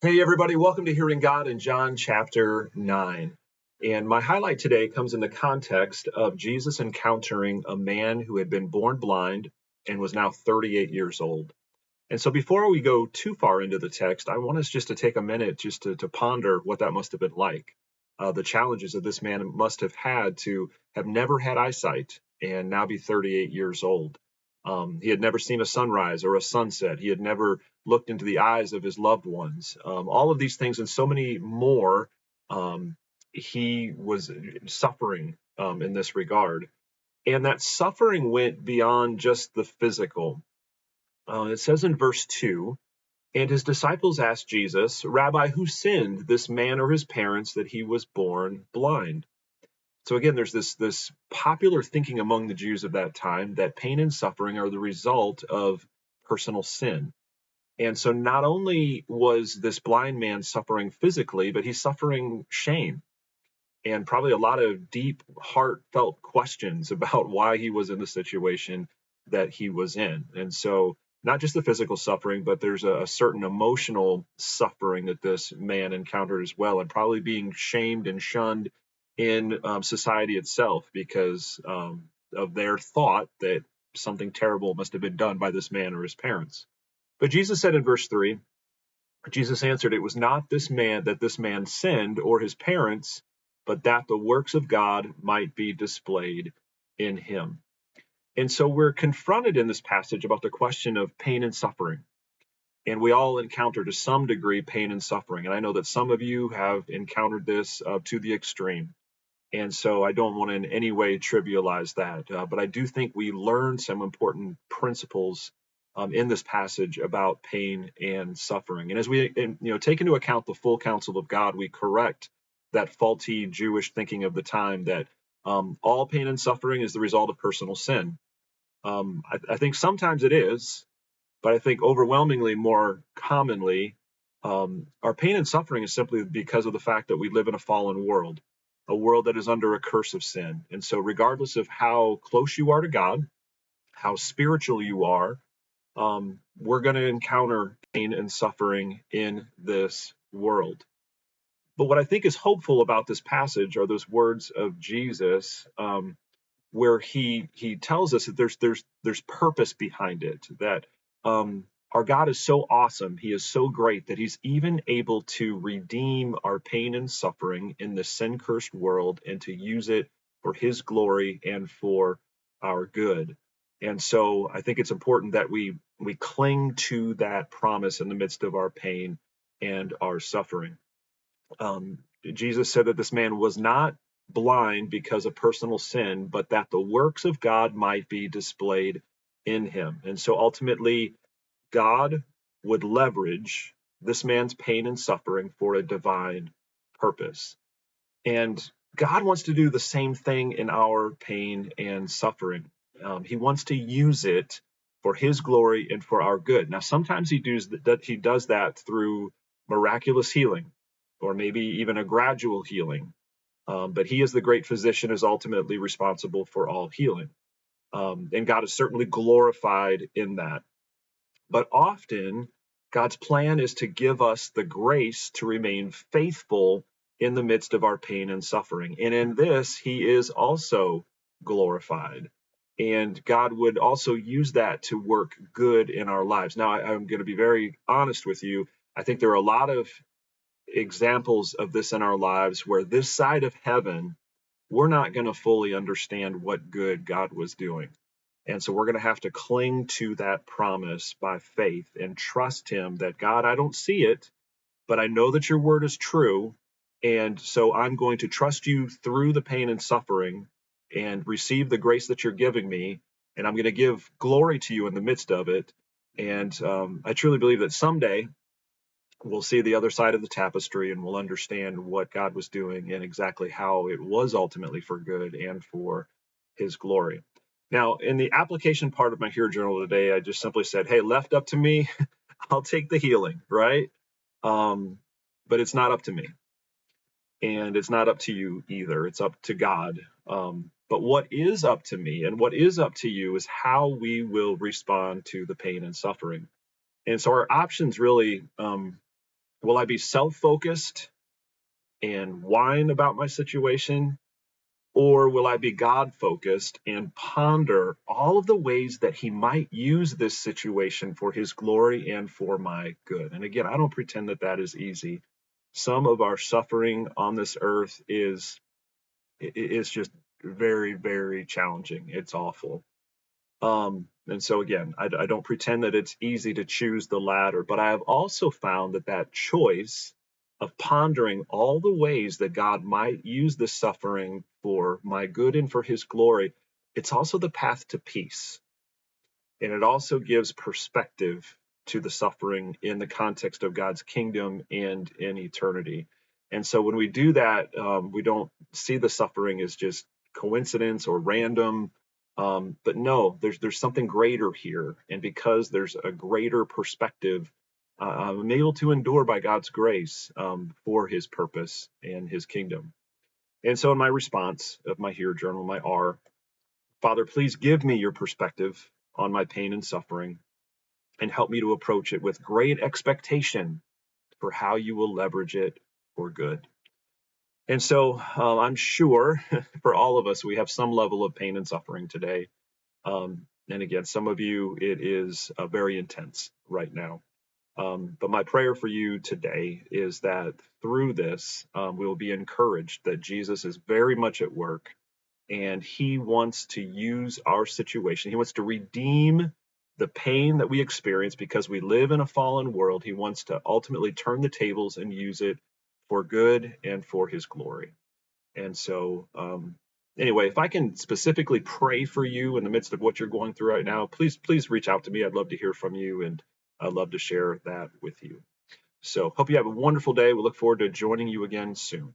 Hey, everybody, welcome to Hearing God in John chapter 9. And my highlight today comes in the context of Jesus encountering a man who had been born blind and was now 38 years old. And so before we go too far into the text, I want us just to take a minute just to ponder what that must have been like. The challenges that this man must have had to have never had eyesight and now be 38 years old. He had never seen a sunrise or a sunset. He had never looked into the eyes of his loved ones. All of these things and so many more, he was suffering in this regard. And that suffering went beyond just the physical. It says in verse 2, and his disciples asked Jesus, Rabbi, who sinned, this man or his parents, that he was born blind? So again, there's this popular thinking among the Jews of that time that pain and suffering are the result of personal sin. And so not only was this blind man suffering physically, but he's suffering shame and probably a lot of deep, heartfelt questions about why he was in the situation that he was in. And so not just the physical suffering, but there's a certain emotional suffering that this man encountered as well, and probably being shamed and shunned in society itself because of their thought that something terrible must have been done by this man or his parents. But Jesus said in verse 3, Jesus answered, it was not this man that this man sinned or his parents, but that the works of God might be displayed in him. And so we're confronted in this passage about the question of pain and suffering. And we all encounter to some degree pain and suffering. And I know that some of you have encountered this to the extreme. And so I don't want to in any way trivialize that. But I do think we learn some important principles in this passage about pain and suffering. And as we take into account the full counsel of God, we correct that faulty Jewish thinking of the time that all pain and suffering is the result of personal sin. I think sometimes it is, but I think overwhelmingly more commonly, our pain and suffering is simply because of the fact that we live in a fallen world, a world that is under a curse of sin. And so regardless of how close you are to God, how spiritual you are, we're going to encounter pain and suffering in this world. But what I think is hopeful about this passage are those words of Jesus, where he tells us that there's purpose behind it, that our God is so awesome, he is so great that he's even able to redeem our pain and suffering in this sin-cursed world and to use it for his glory and for our good. And so I think it's important that we cling to that promise in the midst of our pain and our suffering. Jesus said that this man was not blind because of personal sin, but that the works of God might be displayed in him. And so ultimately, God would leverage this man's pain and suffering for a divine purpose. And God wants to do the same thing in our pain and suffering. He wants to use it for his glory and for our good. Now, sometimes he does that through miraculous healing, or maybe even a gradual healing. But he, as the great physician, is ultimately responsible for all healing. And God is certainly glorified in that. But often, God's plan is to give us the grace to remain faithful in the midst of our pain and suffering. And in this, he is also glorified. And God would also use that to work good in our lives. Now, I'm going to be very honest with you. I think there are a lot of examples of this in our lives where this side of heaven, we're not going to fully understand what good God was doing. And so we're going to have to cling to that promise by faith and trust him that, God, I don't see it, but I know that your word is true. And so I'm going to trust you through the pain and suffering and receive the grace that you're giving me. And I'm going to give glory to you in the midst of it. And I truly believe that someday we'll see the other side of the tapestry and we'll understand what God was doing and exactly how it was ultimately for good and for his glory. Now, in the application part of my Hear Journal today, I just simply said, hey, left up to me, I'll take the healing, right? But it's not up to me. And it's not up to you either. It's up to God. But what is up to me and what is up to you is how we will respond to the pain and suffering. And so our options really Will I be self-focused and whine about my situation? Or will I be God focused and ponder all of the ways that He might use this situation for His glory and for my good? And again, I don't pretend that that is easy. Some of our suffering on this earth is just very, very challenging. It's awful. And so again, I don't pretend that it's easy to choose the latter, but I have also found that that choice of pondering all the ways that God might use the suffering for my good and for His glory, it's also the path to peace. And it also gives perspective to the suffering in the context of God's kingdom and in eternity. And so when we do that, we don't see the suffering as just coincidence or random. But no, there's something greater here. And because there's a greater perspective, I'm able to endure by God's grace for His purpose and His kingdom. And so in my response of my Here journal, my R, Father, please give me your perspective on my pain and suffering and help me to approach it with great expectation for how you will leverage it for good. And so I'm sure for all of us, we have some level of pain and suffering today. And again, some of you, it is very intense right now. But my prayer for you today is that through this, we will be encouraged that Jesus is very much at work and He wants to use our situation. He wants to redeem the pain that we experience because we live in a fallen world. He wants to ultimately turn the tables and use it for good and for His glory. And so, anyway, if I can specifically pray for you in the midst of what you're going through right now, please reach out to me. I'd love to hear from you, and I'd love to share that with you. So, hope you have a wonderful day. We look forward to joining you again soon.